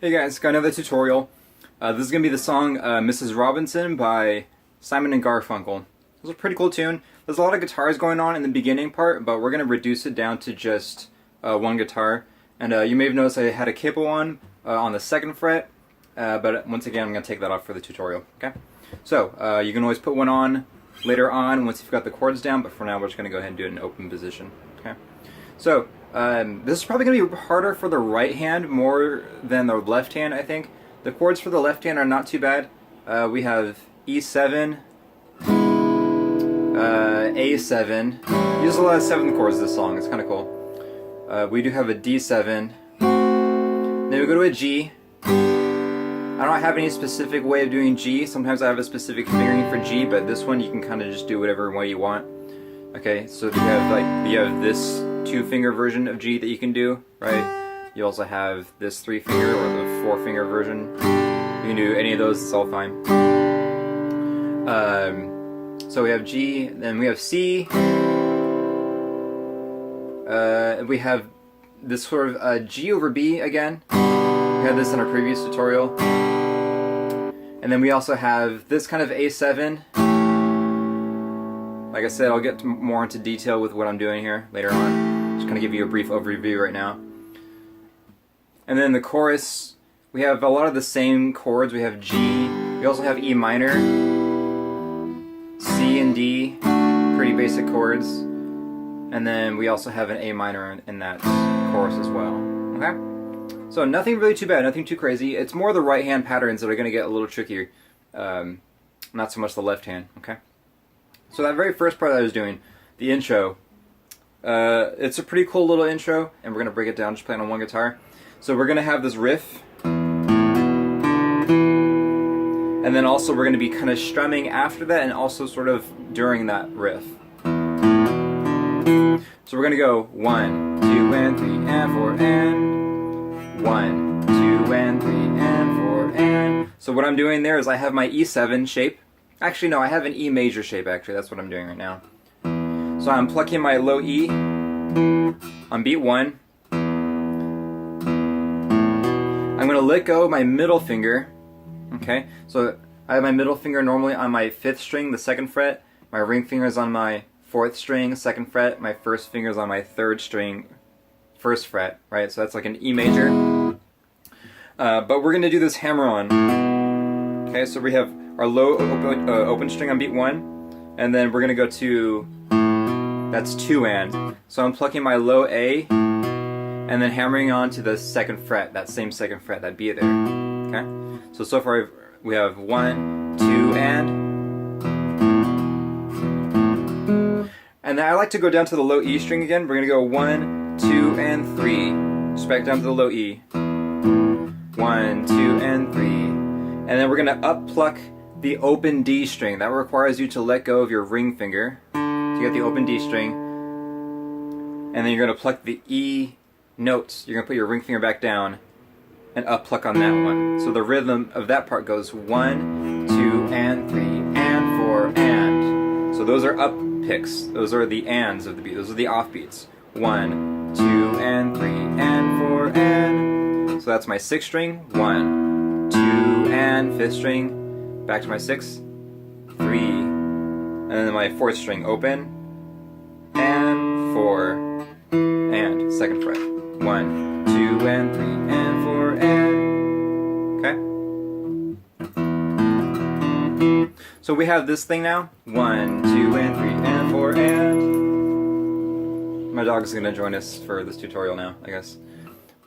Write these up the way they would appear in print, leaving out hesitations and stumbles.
Hey guys, got another tutorial. This is going to be the song Mrs. Robinson by SImon and Garfunkel. It's a pretty cool tune. There's a lot of guitars going on in the beginning part, but we're going to reduce it down to just one guitar. And you may have noticed I had a capo on the 2nd fret, but once again I'm going to take that off for the tutorial. Okay. So you can always put one on later on once you've got the chords down, but for now we're just going to go ahead and do it in open position. Okay. So this is probably going to be harder for the right hand more than the left hand, I think. The chords for the left hand are not too bad. We have E7, A7. Use a lot of 7th chords this song, it's kind of cool. We do have a D7. Then we go to a G. I don't have any specific way of doing G. Sometimes I have a specific fingering for G, but this one you can kind of just do whatever way you want. Okay, so you have this 2-finger version of G that you can do, right? You also have this 3-finger or the 4-finger version. You can do any of those, it's all fine. So we have G, then we have C. We have this sort of G over B again. We had this in our previous tutorial. And then we also have this kind of A7. Like I said, I'll get more into detail with what I'm doing here later on. Just kind of give you a brief overview right now. And then the chorus, we have a lot of the same chords. We have G, we also have E minor, C and D, pretty basic chords. And then we also have an A minor in that chorus as well. Okay? So nothing really too bad, nothing too crazy. It's more the right hand patterns that are going to get a little trickier. Not so much the left hand. Okay? So that very first part that I was doing, the intro, it's a pretty cool little intro, and we're going to break it down just playing on one guitar. So we're going to have this riff, and then also we're going to be kind of strumming after that and also sort of during that riff. So we're going to go 1, 2, and 3, and 4, and 1, 2, and 3, and 4, and... So what I'm doing there is I have my E7 shape. Actually, no, I have an E major shape, actually. That's what I'm doing right now. So I'm plucking my low E on beat 1. I'm going to let go of my middle finger. Okay, so I have my middle finger normally on my 5th string, the 2nd fret. My ring finger is on my 4th string, 2nd fret. My first finger is on my 3rd string, 1st fret, right? So that's like an E major. But we're going to do this hammer on. Okay, so we have our low open string on beat 1, and then we're going to go to, that's 2 and. So I'm plucking my low A, and then hammering on to the 2nd fret, that same 2nd fret, that B there. Okay? So far we have 1, 2, and then I like to go down to the low E string again. We're going to go 1, 2, and 3. Just back down to the low E. 1, 2, and 3. And then we're going to up pluck the open D string. That requires you to let go of your ring finger to get the open D string. And then you're going to pluck the E notes. You're going to put your ring finger back down and up pluck on that one. So the rhythm of that part goes 1, 2, and 3, and 4, and. So those are up picks. Those are the ands of the beat. Those are the off beats. 1, 2, and 3, and 4, and. So that's my 6th string. 1, 2, and 5th string. Back to my 6th, 3, and then my 4th string open, and 4, and 2nd fret. 1, 2, and 3, and 4, and So we have this thing now. 1, 2, and 3, and 4, and... My dog's gonna join us for this tutorial now, I guess.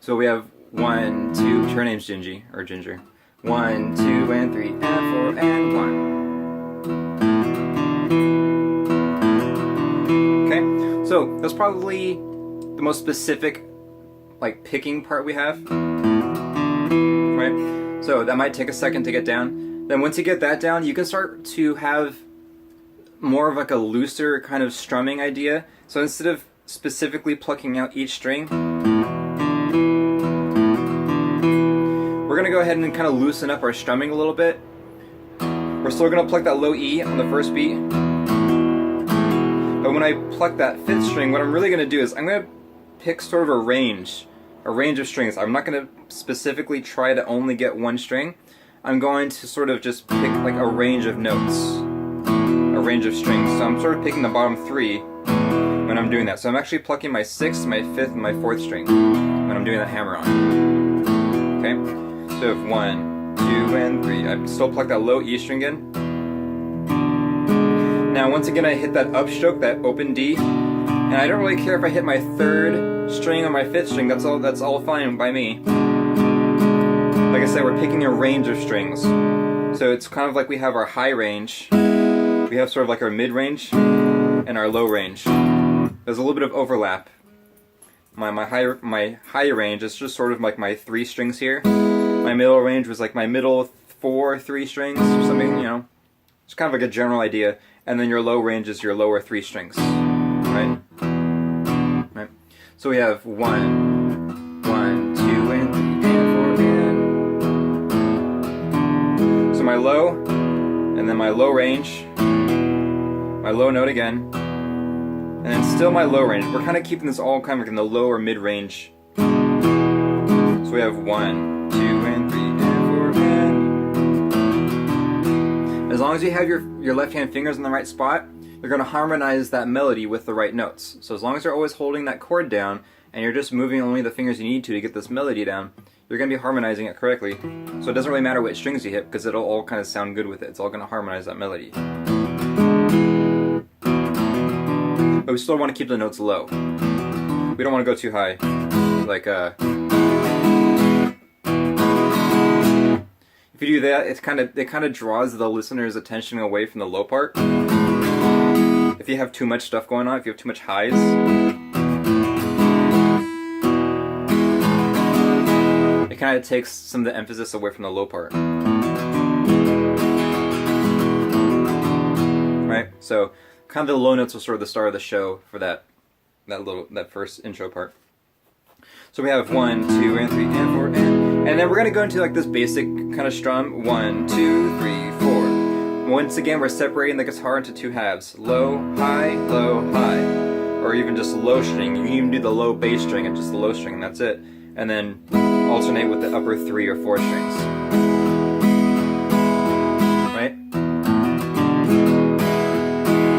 So we have 1, 2, her name's Gingy, or Ginger. 1, 2, and 3, and 4, and 1. Okay, so that's probably the most specific, like, picking part we have. Right? So that might take a second to get down. Then once you get that down, you can start to have more of like a looser kind of strumming idea. So instead of specifically plucking out each string, we're going to go ahead and kind of loosen up our strumming a little bit. We're still going to pluck that low E on the first beat. But when I pluck that 5th string, what I'm really going to do is I'm going to pick sort of a range of strings. I'm not going to specifically try to only get one string. I'm going to sort of just pick like a range of notes, a range of strings. So I'm sort of picking the bottom 3 when I'm doing that. So I'm actually plucking my 6th, my 5th, and my 4th string when I'm doing that hammer on. Okay? So if 1, 2, and 3, I still pluck that low E string in. Now once again I hit that upstroke, that open D, and I don't really care if I hit my 3rd string or my 5th string, that's all fine by me. Like I said, we're picking a range of strings. So it's kind of like we have our high range, we have sort of like our mid range, and our low range. There's a little bit of overlap. My high range is just sort of like my 3 strings here. My middle range was like my middle 4 3 strings or something, you know. It's kind of like a general idea. And then your low range is your lower 3 strings, right? Right. So we have 1, 1, 2, and 3, and 4, and. So my low, and then my low range, my low note again, and then still my low range. We're kind of keeping this all kind of in the low or mid range. So we have 1, 2, and 3, and 4, and. As long as you have your left hand fingers in the right spot, you're going to harmonize that melody with the right notes. So as long as you're always holding that chord down, and you're just moving only the fingers you need to get this melody down, you're going to be harmonizing it correctly. So it doesn't really matter what strings you hit, because it'll all kind of sound good with it. It's all going to harmonize that melody. But we still want to keep the notes low. We don't want to go too high. Like, if you do that, it kind of draws the listener's attention away from the low part. If you have too much stuff going on, if you have too much highs, it kind of takes some of the emphasis away from the low part. Right? So kind of the low notes are sort of the star of the show for that first intro part. So we have 1, 2, and 3, and 4, and then we're going to go into like this basic kind of strum. 1, 2, 3, 4. Once again, we're separating the guitar into 2 halves. Low, high, or even just low string. You can even do the low bass string and just the low string, and that's it. And then alternate with the upper 3 or 4 strings. Right?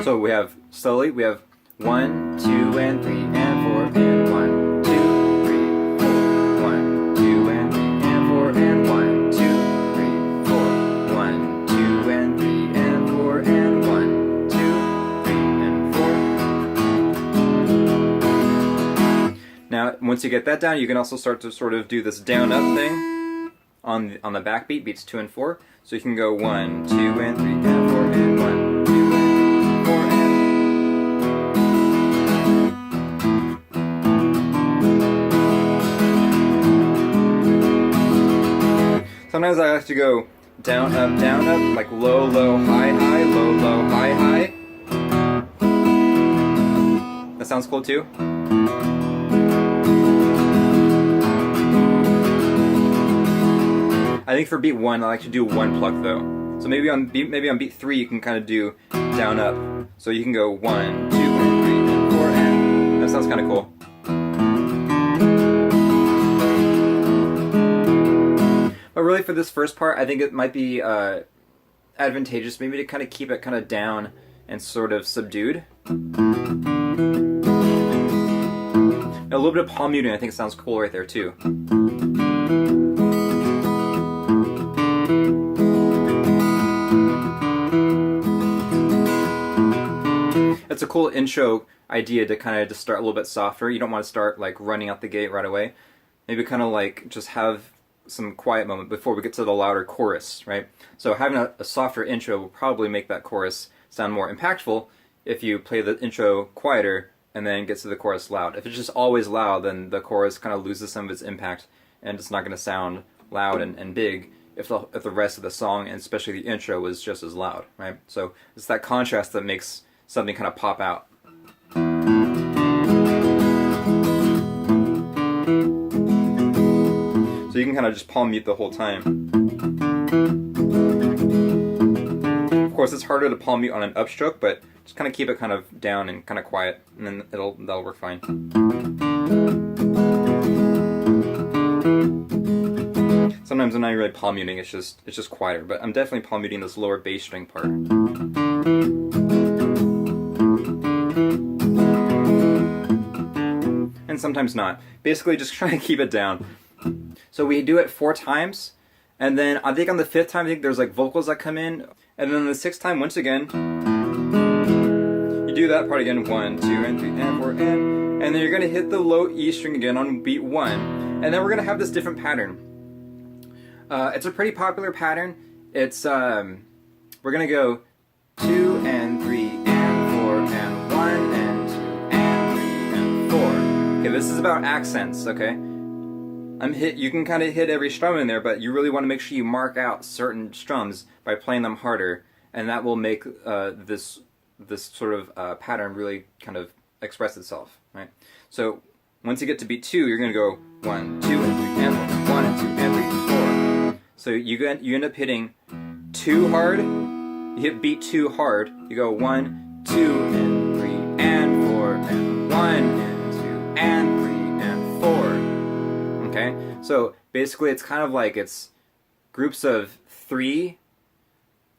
So we have, slowly, we have 1, 2, and 3, and 4, and 1. 2, 3, 4. Now, once you get that down, you can also start to sort of do this down-up thing on the backbeat, beats 2 and 4. So you can go 1, 2, and 3, and 4, and 1, 2, and 4, and. Sometimes I like to go down, up, like low, low, high, low, low, high. That sounds cool too. I think for beat 1, I like to do 1 pluck though. So maybe on beat 3 you can kind of do down up. So you can go 1, 2, and 3, and 4, and that sounds kind of cool. But really for this first part, I think it might be advantageous maybe to kind of keep it kind of down and sort of subdued. A little bit of palm muting I think sounds cool right there too. cool intro idea to kind of just start a little bit softer. You don't want to start like running out the gate right away. Maybe kind of like just have some quiet moment before we get to the louder chorus, right? So having a softer intro will probably make that chorus sound more impactful if you play the intro quieter and then get to the chorus loud. If it's just always loud, then the chorus kind of loses some of its impact and it's not going to sound loud and big if the rest of the song, and especially the intro, was just as loud, right? So it's that contrast that makes something kind of pop out. So you can kind of just palm mute the whole time. Of course, it's harder to palm mute on an upstroke, but just kind of keep it kind of down and kind of quiet, and then that'll work fine. Sometimes I'm not really palm muting; it's just quieter. But I'm definitely palm muting this lower bass string part. And sometimes not. Basically, just trying to keep it down. So we do it 4 times, and then I think on the 5th time, I think there's like vocals that come in, and then the 6th time, once again, you do that part again, 1, 2, and 3, and 4, and then you're gonna hit the low E string again on beat 1, and then we're gonna have this different pattern. It's a pretty popular pattern. It's we're gonna go 2 and 3 and 4 and 1 and 2 and 3 and 4. Okay, this is about accents. Okay, you can kind of hit every strum in there, but you really want to make sure you mark out certain strums by playing them harder, and that will make this sort of pattern really kind of express itself, right? So once you get to beat 2, you're gonna go 1, 2, and 3 and 4, 1 and 2 and 3 and 4. So you end up hitting 2 hard. You hit beat 2 hard. You go 1, 2, and 3 and 4 and 1 and 2 and 3 and 4. Okay, so basically it's kind of like it's groups of 3,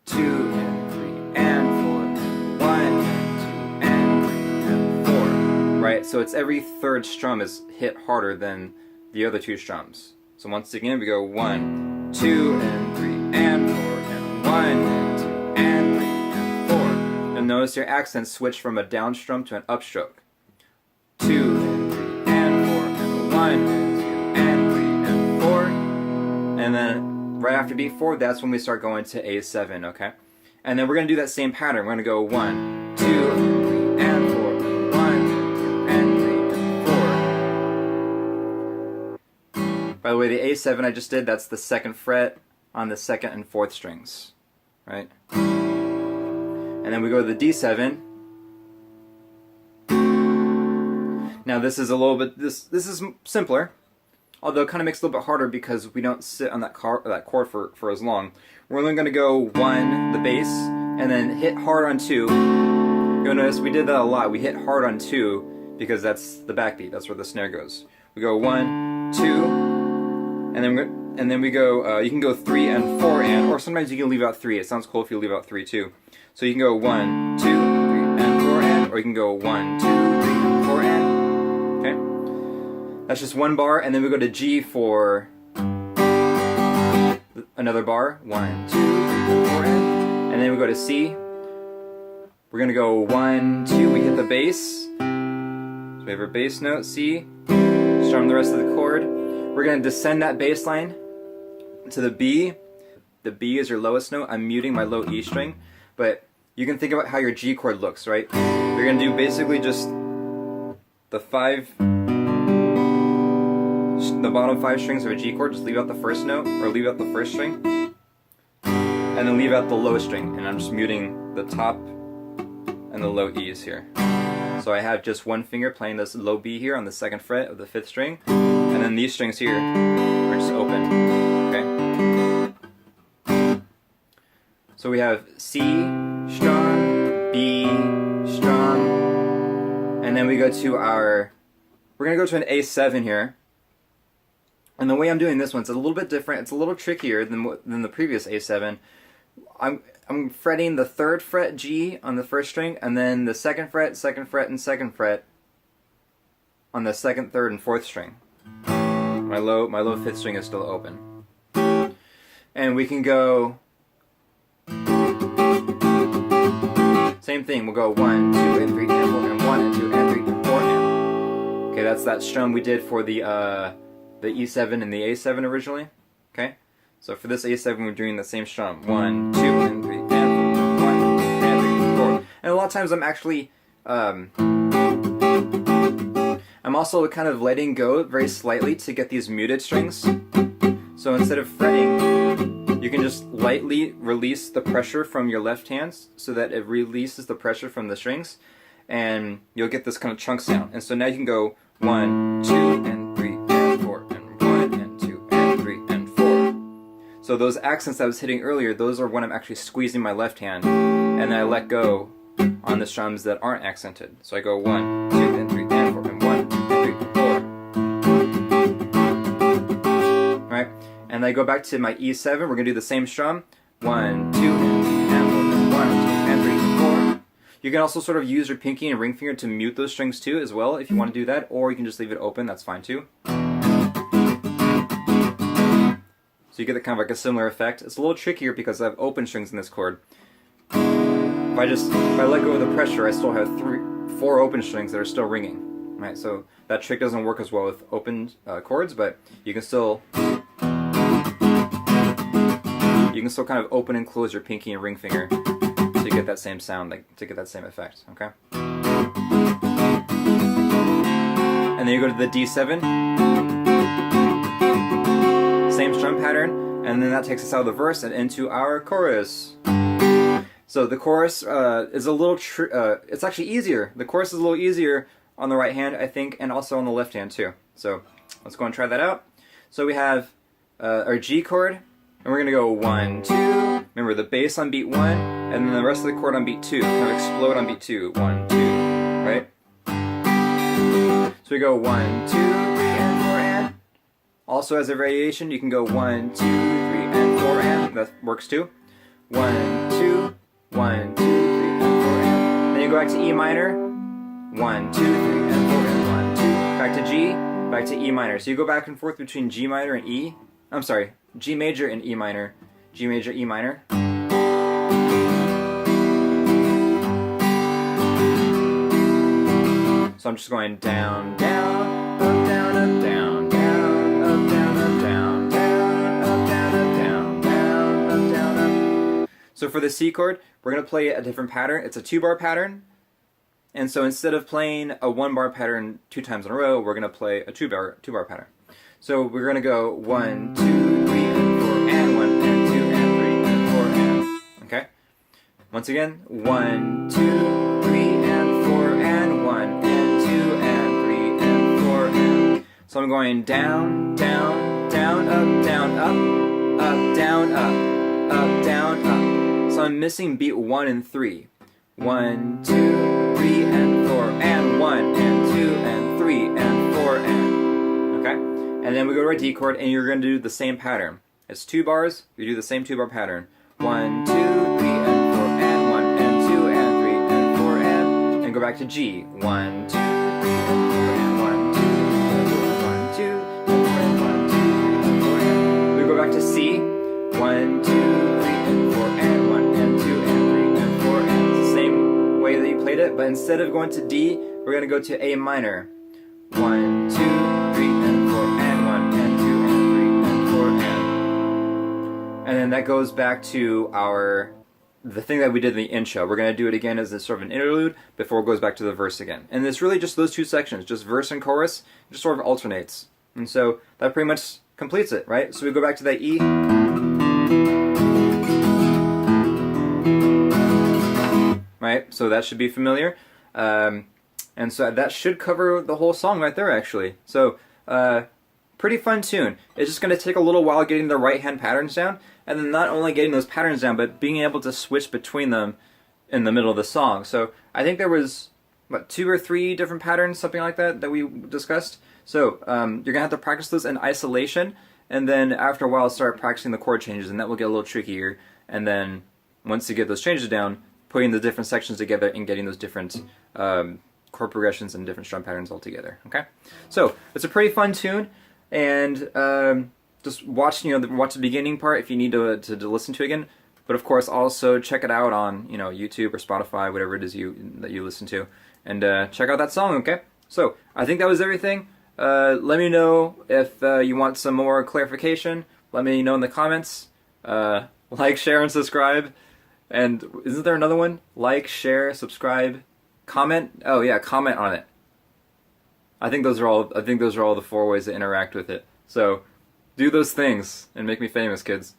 2, and 3, and 4, and 1, and 2, and 3, and 4. Right, so it's every third strum is hit harder than the other 2 strums. So once again, we go 1, 2, and 3, and 4, and 1, and 2, and 3, and 4. You'll notice your accents switch from a down strum to an upstroke. 2, and 3, and 4, and 1, and 2, and 3, and 4. And then right after beat 4, that's when we start going to A7, okay? And then we're going to do that same pattern. We're going to go 1, 2, and 3, and 4, and 1, and 2, and 3, and 4. By the way, the A7 I just did, that's the 2nd fret on the 2nd and 4th strings, right? And then we go to the D7. Now this is a little bit, this is simpler, although it kind of makes it a little bit harder because we don't sit on that chord for as long. We're only going to go 1, the bass, and then hit hard on 2. You'll notice we did that a lot. We hit hard on 2 because that's the backbeat. That's where the snare goes. We go 1, 2, and then we go. You can go 3 and 4 and, or sometimes you can leave out 3. It sounds cool if you leave out 3 too. So you can go 1, 2, 3, and 4 and, or you can go 1, 2, 3, 4 and. Okay, that's just 1 bar, and then we go to G for another bar. 1, 2, 3, 4 and then we go to C. We're gonna go 1, 2. We hit the bass. So we have our bass note C. Strum the rest of the chord. We're going to descend that bass line to the B. The B is your lowest note. I'm muting my low E string, but you can think about how your G chord looks, right? You're going to do basically just the bottom 5 strings of a G chord. Just leave out the first note, or leave out the first string, and then leave out the low string. And I'm just muting the top and the low E's here. So I have just 1 finger playing this low B here on the 2nd fret of the 5th string, and then these strings here are just open, okay? So we have C strum, B strum, and then we go to we're going to go to an A7 here. And the way I'm doing this one, it's a little bit different. It's a little trickier than the previous A7. I'm fretting the 3rd fret G on the 1st string, and then the 2nd fret, 2nd fret, and 2nd fret on the 2nd, 3rd, and 4th string. My low 5th string is still open. And we can go. So Same thing, we'll go 1, 2, and 3, and 4, and 1, and 2, and 3, and 4, and. Okay, that's that strum we did for the E7 and the A7 originally. Okay, so for this A7 we're doing the same strum. 1, 2, and 3, and 4, 1, 2, and 3, and 4. And a lot of times I'm actually, I'm also kind of letting go very slightly to get these muted strings. So instead of fretting, you can just lightly release the pressure from your left hand so that it releases the pressure from the strings, and you'll get this kind of chunk sound. And so now you can go 1, 2, and 3, and 4, and 1, and 2, and 3, and 4. So those accents I was hitting earlier, those are when I'm actually squeezing my left hand, and then I let go on the strums that aren't accented. So I go 1, 2, and 3, and 4, and 1, and 3, and 4. Right? And I go back to my E7, we're going to do the same strum. 1, 2, and 4, and 1, 2, and 3, and 4. You can also sort of use your pinky and ring finger to mute those strings too as well if you want to do that, or you can just leave it open, that's fine too. So you get kind of like a similar effect. It's a little trickier because I have open strings in this chord. If I let go of the pressure, I still have 4 open strings that are still ringing. Right, so that trick doesn't work as well with open chords, but you can still kind of open and close your pinky and ring finger to get that same sound, to get that same effect. Okay. And then you go to the D7, same strum pattern, and then that takes us out of the verse and into our chorus. So the chorus is a little, it's actually easier. The chorus is a little easier on the right hand, I think, and also on the left hand too. So let's go and try that out. So we have our G chord, and we're going to go 1, 2. Remember the bass on beat 1, and then the rest of the chord on beat 2. Kind of explode on beat 2. 1, 2, right? So we go 1, 2, 3, and 4, and. Also as a variation, you can go 1, 2, 3, and 4, and. That works too. 1, 2. 1, 2, 3, and 4, and. Then you go back to E minor. 1, 2, 3, and 4, and 1, 2. Back to G, back to E minor. So you go back and forth between G minor and E. I'm sorry, G major and E minor. G major, E minor. So I'm just going down, down, up, down, up, down, down, up, down, up, down, down, up, down, up, down, down, up, down, up. So for the C chord, we're going to play a different pattern. It's a 2-bar pattern. And so instead of playing a 1-bar pattern 2 times in a row, we're going to play a 2-bar pattern. So we're going to go 1, 2, 3, and 4, and 1, and 2, and 3, and 4, and. Okay? Once again, 1, 2, 3, and 4, and 1, and 2, and 3, and 4, and. So I'm going down, down, down, up, down, up, down, up, down, up. So I'm missing beat 1 and 3. 1, 2, 3, and 4, and 1, and 2, and 3, and 4, and. Okay? And then we go to our D chord, and you're going to do the same pattern. It's 2 bars, you do the same 2-bar pattern. 1, 2, 3, and 4, and 1, and 2, and 3, and 4, and go back to G. 1, 2, 3, and 4, and 1, 2, and 4, 1, 2, and 4, and 1, 2, 3, and 4, and. We go back to C. 1, 2, 3, and 4, and 1, and 2, and 3, and 4, and. It's the same way that you played it, but instead of going to D, we're going to go to A minor. 1, 2, 3, and 4, and 1, and 2, and 3, and 4, and. And then that goes back to the thing that we did in the intro. We're going to do it again as a sort of an interlude before it goes back to the verse again. And it's really just those 2 sections, just verse and chorus, just sort of alternates. And so that pretty much completes it, right? So we go back to that E. Right? So that should be familiar. And so that should cover the whole song right there, actually. So, pretty fun tune. It's just going to take a little while getting the right-hand patterns down, and then not only getting those patterns down, but being able to switch between them in the middle of the song. So, I think there was, 2 or 3 different patterns, something like that we discussed. So, you're going to have to practice those in isolation, and then after a while start practicing the chord changes, and that will get a little trickier. And then, once you get those changes down, putting the different sections together and getting those different chord progressions and different strum patterns all together. Okay, so it's a pretty fun tune, and just watch watch the beginning part if you need to listen to it again. But of course, also check it out on YouTube or Spotify, whatever it is that you listen to, and check out that song. Okay. So I think that was everything. Let me know if you want some more clarification. Let me know in the comments. Like, share, and subscribe. And isn't there another one? Like, share, subscribe, comment. Oh yeah, comment on it. I think those are all the 4 ways to interact with it. So do those things and make me famous, kids.